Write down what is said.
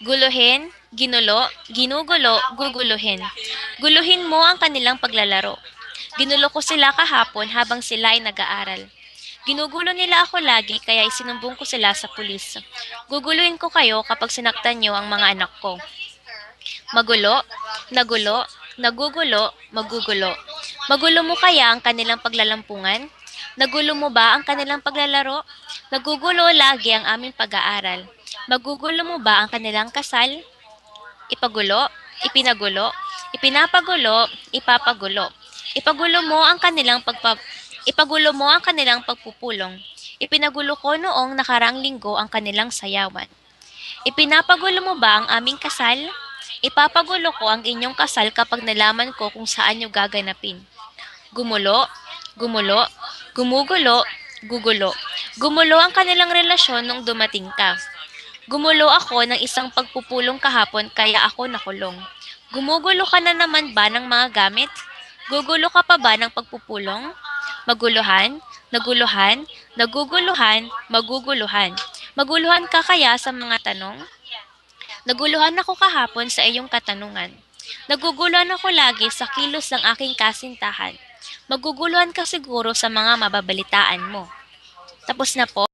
Guluhin, ginulo, ginugulo, guguluhin. Guluhin mo ang kanilang paglalaro. Ginulo ko sila kahapon habang sila ay nag-aaral. Ginugulo nila ako lagi kaya isinumbong ko sila sa pulis. Guguluhin ko kayo kapag sinaktan niyo ang mga anak ko. Magulo, nagulo, nagugulo, magugulo. Magulo mo kaya ang kanilang paglalampungan? Nagulo mo ba ang kanilang paglalaro? Nagugulo lagi ang aming pag-aaral. Magugulo mo ba ang kanilang kasal? Ipagulo, ipinagulo, ipinapagulo, ipapagulo. Ipagulo mo ang kanilang pagpupulong. Ipinagulo ko noong nakarang linggo ang kanilang sayawan. Ipinapagulo mo ba ang aming kasal? Ipapagulo ko ang inyong kasal kapag nalaman ko kung saan nyo gaganapin. Gumulo, gumulo, gumugulo, gugulo. Gumulo ang kanilang relasyon nung dumating ka. Gumulo ako ng isang pagpupulong kahapon kaya ako nakulong. Gumugulo ka na naman ba ng mga gamit? Gugulo ka pa ba ng pagpupulong? Maguluhan, naguluhan, naguguluhan, maguguluhan. Maguluhan ka kaya sa mga tanong? Naguluhan ako kahapon sa iyong katanungan. Naguguluhan ako lagi sa kilos ng aking kasintahan. Maguguluhan ka siguro sa mga mababalitaan mo. Tapos na po.